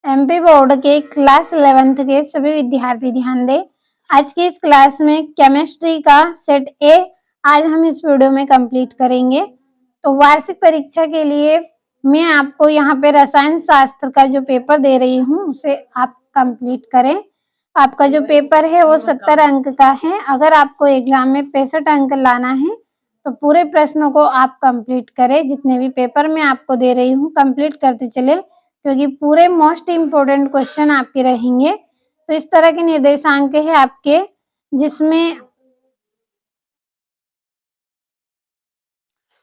MP board के class 11th के सभी विद्यार्थी ध्यान दें। आज की इस क्लास में केमिस्ट्री का सेट ए आज हम इस वीडियो में कंप्लीट करेंगे। तो वार्षिक परीक्षा के लिए मैं आपको यहाँ पे रसायन शास्त्र का जो पेपर दे रही हूँ उसे आप कंप्लीट करें। आपका जो पेपर है वो 70 अंक का है। अगर आपको एग्जाम में 65 अंक लाना है तो पूरे प्रश्नों को आप कंप्लीट करें। जितने भी पेपर मैं आपको दे रही हूँ कंप्लीट करते चले, क्योंकि पूरे मोस्ट इम्पोर्टेंट क्वेश्चन आपके रहेंगे। तो इस तरह के निर्देशांक है आपके, जिसमें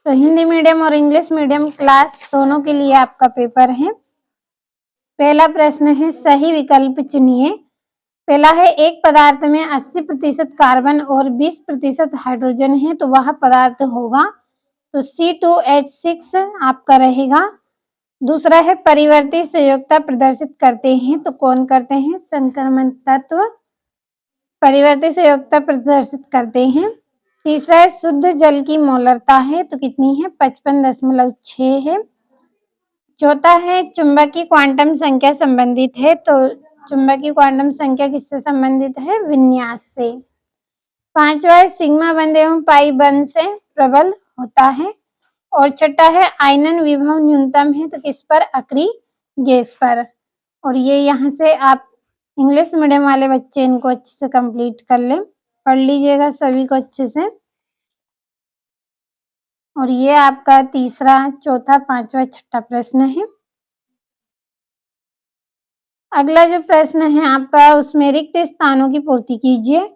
तो हिंदी मीडियम और इंग्लिश मीडियम क्लास दोनों के लिए आपका पेपर है। पहला प्रश्न है सही विकल्प चुनिए। पहला है एक पदार्थ में 80% कार्बन और 20% हाइड्रोजन है तो वह पदार्थ होगा, तो C2H6 आपका रहेगा। दूसरा है परिवर्ती संयोजकता प्रदर्शित करते हैं तो कौन करते हैं? संक्रमण तत्व परिवर्ती संयोजकता प्रदर्शित करते हैं। तीसरा है शुद्ध जल की मोलरता है तो कितनी है? 55.6 है। चौथा है चुंबकीय क्वांटम संख्या संबंधित है तो चुंबकीय क्वांटम संख्या किससे संबंधित है? विन्यास से। पांचवा है सिग्मा बंध एवं पाई बंध से प्रबल होता है। और छठा है आयनन विभव न्यूनतम है तो किस पर? अक्रिय गैस पर। और ये यहाँ से आप इंग्लिश मीडियम वाले बच्चे इनको अच्छे से कंप्लीट कर लें, पढ़ लीजिएगा सभी को अच्छे से। और ये आपका तीसरा, चौथा, पांचवा, छठा प्रश्न है। अगला जो प्रश्न है आपका, उसमें रिक्त स्थानों की पूर्ति कीजिए।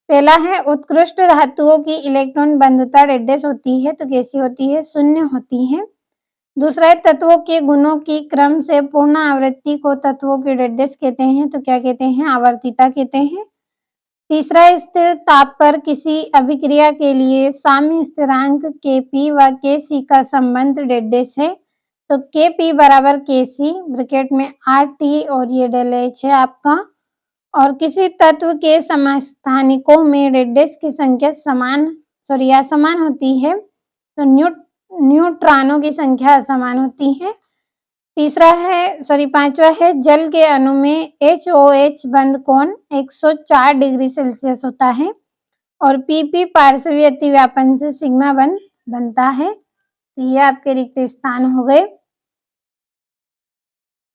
पहला है उत्कृष्ट धातुओं की इलेक्ट्रॉन बंधुता डैश होती है तो कैसी होती है? शून्य होती है। दूसरा है तत्वों के गुणों की क्रम से पूर्ण आवृत्ति को तत्वों के डैश कहते हैं तो क्या कहते हैं? आवर्तिता कहते हैं। तीसरा है स्थिर ताप पर किसी अभिक्रिया के लिए साम्य स्थिरांक Kp व Kc का संबंध डैश है तो Kp बराबर Kc ब्रैकेट में RT और ये ΔH है आपका। और किसी तत्व के समस्थानिकों में डैश की संख्या असमान होती है तो न्यूट्रॉनों की संख्या असमान होती है। पांचवा है जल के अणु में HOH बंध कोण 104 डिग्री सेल्सियस होता है और PP पार्श्वीय अतिव्यापन से सिग्मा बंध बनता है। तो ये आपके रिक्त स्थान हो गए।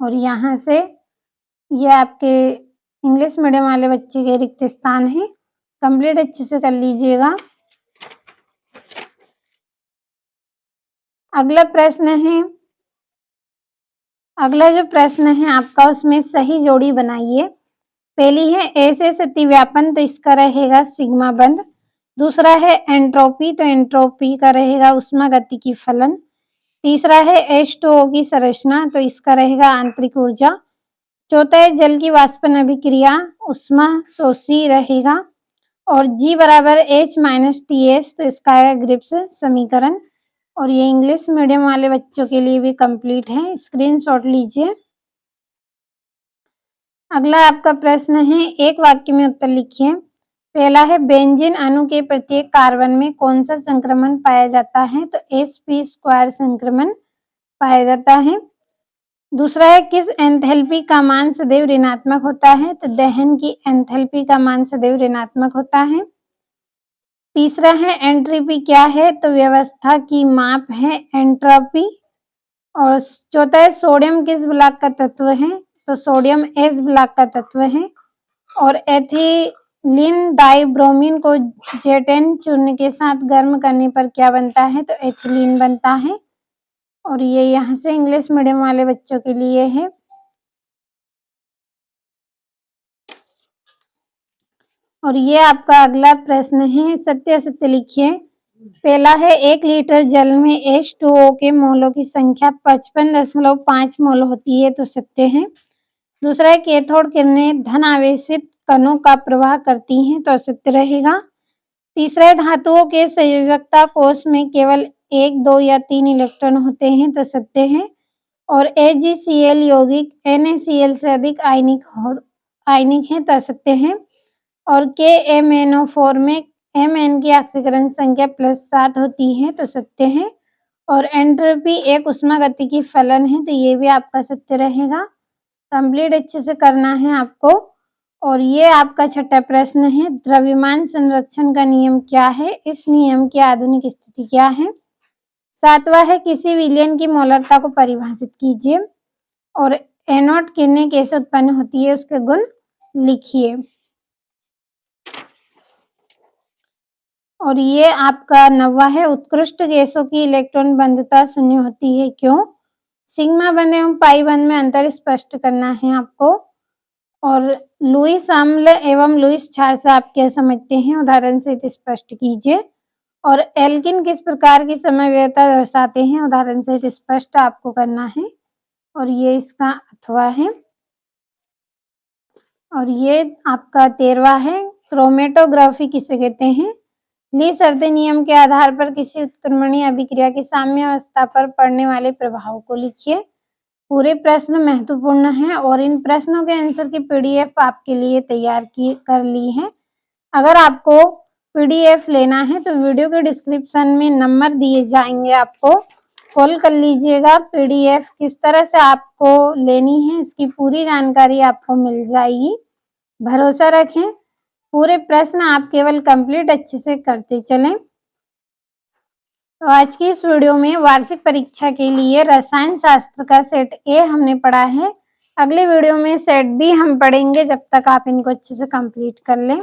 और यहाँ से ये आपके इंग्लिश मीडियम वाले बच्चे के रिक्त स्थान है, कंप्लीट अच्छे से कर लीजिएगा। अगला जो प्रश्न है आपका, उसमें सही जोड़ी बनाइए। पहली है एसएस अतिव्यापन तो इसका रहेगा सिग्मा बंध। दूसरा है एंट्रोपी तो एंट्रोपी का रहेगा ऊष्मागतिकी फलन। तीसरा है H2O की संरचना तो इसका रहेगा आंतरिक ऊर्जा। चौथा है जल की वाष्पन अभिक्रिया ऊष्मा शोषी रहेगा। और G बराबर H-TS तो इसका है ग्रिप्स समीकरण। और ये इंग्लिश मीडियम वाले बच्चों के लिए भी कंप्लीट है, स्क्रीनशॉट लीजिए। अगला आपका प्रश्न है एक वाक्य में उत्तर लिखिए। पहला है बेंजीन अणु के प्रत्येक कार्बन में कौन सा संक्रमण पाया जाता है तो sp² संक्रमण पाया जाता है। दूसरा है किस एंथैल्पी का मान सदैव ऋणात्मक होता है तो दहन की एंथैल्पी का मान सदैव ऋणात्मक होता है। तीसरा है एंट्रोपी क्या है तो व्यवस्था की माप है एंट्रोपी। और चौथा है सोडियम किस ब्लॉक का तत्व है तो सोडियम S ब्लॉक का तत्व है। और एथिलीन डाइब्रोमीन को जेटेन चूर्ण के साथ गर्म करने पर क्या बनता है तो एथिलीन बनता है। और ये यहाँ से इंग्लिश मीडियम वाले बच्चों के लिए है। और ये आपका अगला प्रश्न है सत्य असत्य लिखिए। पहला है 1 लीटर जल में H2O के मोलों की संख्या 55.5 मोल होती है तो सत्य है। दूसरा है कैथोड किरणें धन आवेशित कणों का प्रवाह करती हैं तो असत्य रहेगा। तीसरा है धातुओं के संयोजकता कोष में केवल 1, 2 या 3 इलेक्ट्रॉन होते हैं तो सत्य है। और AgCl यौगिक NaCl से अधिक आयनिक है तो असत्य है। और KMnO4 में Mn की ऑक्सीकरण संख्या +7 होती है तो सत्य है। और एंट्रोपी एक ऊष्मागतिकी फलन है तो ये भी आपका सत्य रहेगा। कंप्लीट अच्छे से करना है आपको। और ये आपका छठा प्रश्न है, द्रव्यमान संरक्षण का नियम क्या है? इस नियम की आधुनिक स्थिति क्या है? सातवां है, किसी विलयन की मोलरता को परिभाषित कीजिए। और एनोड किरणें कैसे उत्पन्न होती है, उसके गुण लिखिए। और ये आपका नौवां है, उत्कृष्ट गैसों की इलेक्ट्रॉन बंधुता शून्य होती है, क्यों? सिग्मा बंध एवं पाई बंध में अंतर स्पष्ट करना है आपको। और लुईस अम्ल एवं लुईस क्षार से आप क्या समझते हैं, उदाहरण से स्पष्ट कीजिए। और एल्किन किस प्रकार की समव्ययता दर्शाते हैं, उदाहरण से स्पष्ट आपको करना है। और ये इसका अथवा है। और ये आपका 13वां है, क्रोमेटोग्राफी किसे कहते हैं? ली सर्दे नियम के आधार पर किसी उत्क्रमणीय अभिक्रिया की साम्य अवस्था पर पड़ने वाले प्रभाव को लिखिए। पूरे प्रश्न महत्वपूर्ण हैं और इन प्रश्नों के आंसर की पीडीएफ आपके लिए तैयार कर ली है। अगर आपको पीडीएफ लेना है तो वीडियो के डिस्क्रिप्शन में नंबर दिए जाएंगे, आपको कॉल कर लीजिएगा। पीडीएफ किस तरह से आपको लेनी है इसकी पूरी जानकारी आपको मिल जाएगी। भरोसा रखें, पूरे प्रश्न आप केवल कंप्लीट अच्छे से करते चलें। तो आज की इस वीडियो में वार्षिक परीक्षा के लिए रसायन शास्त्र का सेट ए हमने पढ़ा है। अगले वीडियो में सेट बी हम पढ़ेंगे, जब तक आप इनको अच्छे से कंप्लीट कर लें।